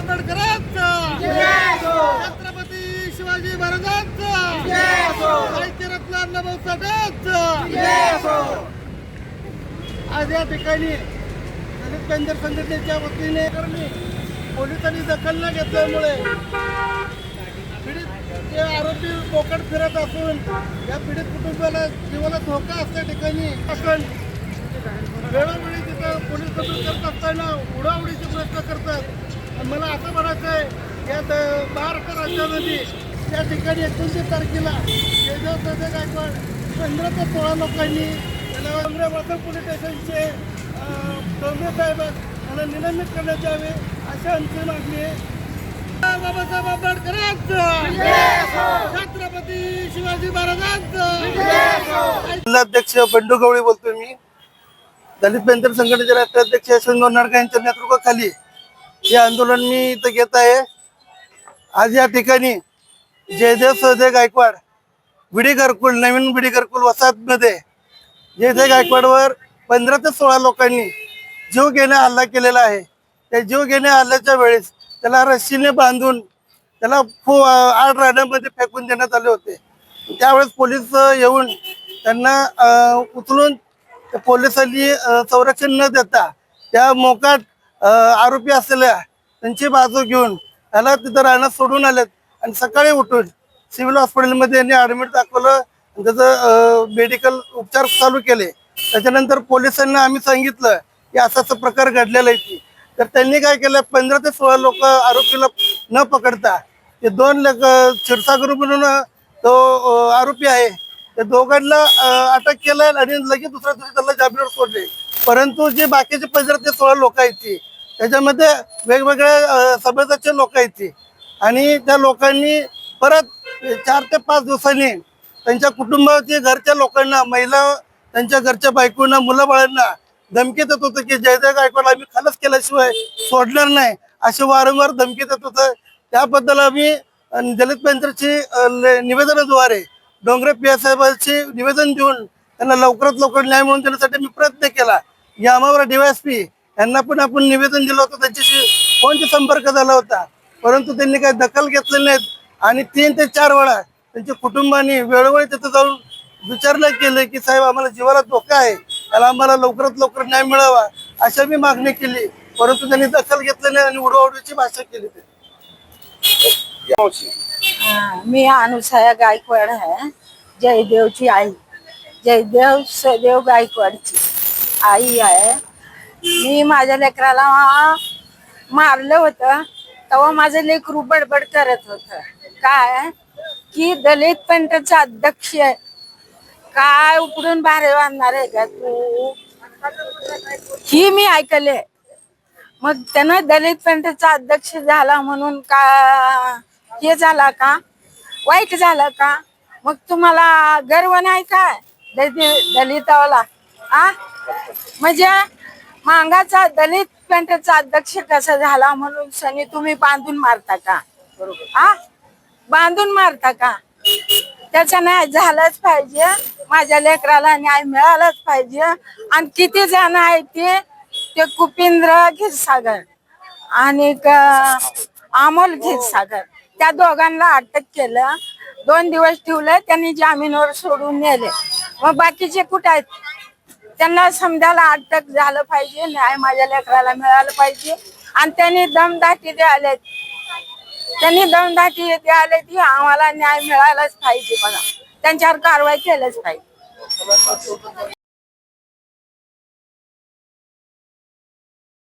आंबेडकरांचा, छत्रपती शिवाजी महाराजांचा, साहित्यरत्न अण्णाभाऊ साठेंचा. आज या ठिकाणी दलित पेंटर संघटनेच्या वतीने पोलिसांनी दखल न घेतल्यामुळे पीडित जे आरोपी मोकाट फिरत असून या पीडित कुटुंबाला जीवाला धोका असल्या ठिकाणी आपण वेळोवेळी तिथं पोलीस बदल करत असताना उडाउडीचे प्रयत्न करतात. मला असं म्हणायचं आहे या महाराष्ट्र राज्यामध्ये त्या ठिकाणी 29 तारखेला जयदेव गायकवाड 15 ते 16 लोकांनी त्याला वासम पोलीस स्टेशनचे डोंगरे साहेब यांना निलंबित करण्यात यावे अशी आमची मागणी आहे. बाबासाहेब आंबेडकरांचा, छत्रपती शिवाजी महाराजांचा. जिल्हाध्यक्ष बंडू गवळी बोलतोय मी. दलित पेंटर संघटनेचे राष्ट्राध्यक्ष यशवंत नाडकर यांच्या नेतृत्वाखाली हे आंदोलन मी इथं घेत आहे. आज या ठिकाणी जयदेव सहदेव गायकवाड विडी घरकुल नवीन विडी घरकुल वसाहतमध्ये जयदेव गायकवाडवर 15 ते 16 लोकांनी जीव घेण्या हल्ला केलेला आहे. त्या जीव घेण्या हल्ल्याच्या वेळेस त्याला रस्सीने बांधून त्याला आड राहण्यामध्ये फेकून देण्यात आले होते. त्यावेळेस पोलीस येऊन त्यांना उचलून पोलिसांनी संरक्षण न देता त्या मोकाट आरोपी असलेल्या त्यांची बाजू घेऊन त्याला तिथं राहण्यास सोडून आलेत आणि सकाळी उठून सिव्हिल हॉस्पिटलमध्ये यांनी ॲडमिट दाखवलं. त्याचं मेडिकल उपचार चालू केले. त्याच्यानंतर पोलिसांना आम्ही सांगितलं की असा प्रकार घडलेला आहे. तर त्यांनी काय केलं 15 ते 16 लोक आरोपीला न पकडता ते 2 क्षीरसागर म्हणून तो आरोपी आहे त्या दोघांना अटक केलं आणि लगेच दुसऱ्या दिवशी त्याला जामीनवर सोडले. परंतु जे बाकीचे 15 ते 16 लोक आहेत त्याच्यामध्ये वेगवेगळ्या समाजाचे लोक आहेत आणि त्या लोकांनी परत 4 ते 5 दिवसांनी त्यांच्या कुटुंबाच्या घरच्या लोकांना महिला त्यांच्या घरच्या बायकोंना मुलं बाळांना धमकी देत होतं की जयदेव गायकवाड आम्ही खलास केल्याशिवाय सोडणार नाही असे वारंवार धमकी देत होतं. त्याबद्दल आम्ही दलित पेंटरची निवेदनाद्वारे डोंगरे पी साहेबांची निवेदन देऊन त्यांना लवकरात लवकर न्याय मिळवून देण्यासाठी मी प्रयत्न केला. यामावर DYSP यांना पण आपण निवेदन दिलं होतं. त्यांच्याशी फोनचा संपर्क झाला होता परंतु त्यांनी काही दखल घेतलेली नाहीत आणि 3 ते 4 वेळा त्यांच्या कुटुंबाने वेळोवेळी तिथं जाऊन विचारणा केलं की साहेब आम्हाला जीवाला धोका आहे त्याला आम्हाला लवकरात लवकर न्याय मिळावा अशा मी मागणी केली. परंतु त्यांनी दखल घेतली नाही आणि उडवाउडवीची भाषा केली. मी अनुसया गायकवाड आहे, जयदेवची आई, जयदेव सहदेव गायकवाडची आई आहे. मी माझ्या लेकराला मारलं होतं तेव्हा माझं लेकरू बडबड करत होतं काय की दलित पेंटरचा अध्यक्ष आहे काय उकडून बाहेर बांधणार आहे का तू, ही मी ऐकले. मग त्यानं दलित पेंटरचा अध्यक्ष झाला म्हणून का हे झाला का वाईट झालं का? मग तुम्हाला गर्व नाही काय दलितावाला म्हणजे मांगाचा दलित पेंटरचा अध्यक्ष कसा झाला म्हणून सनी तुम्ही बांधून मारता का? बांधून मारता का? त्याचा न्याय झालाच पाहिजे. माझ्या लेकराला न्याय मिळालाच पाहिजे. आणि किती जण आहेत ते कुपिंद्र क्षीरसागर आणि अमोल क्षीरसागर त्या दोघांना अटक केलं. 2 दिवस ठेवलं त्यांनी जामीनवर सोडून नेले. मग बाकीचे कुठे आहेत? त्यांना समजायला अटक झालं पाहिजे. न्याय माझ्या लेकराला मिळालं पाहिजे. आणि त्यांनी दमदाटी द्यायला ती आम्हाला न्याय मिळालाच पाहिजे. बघा त्यांच्यावर कारवाई केलंच पाहिजे.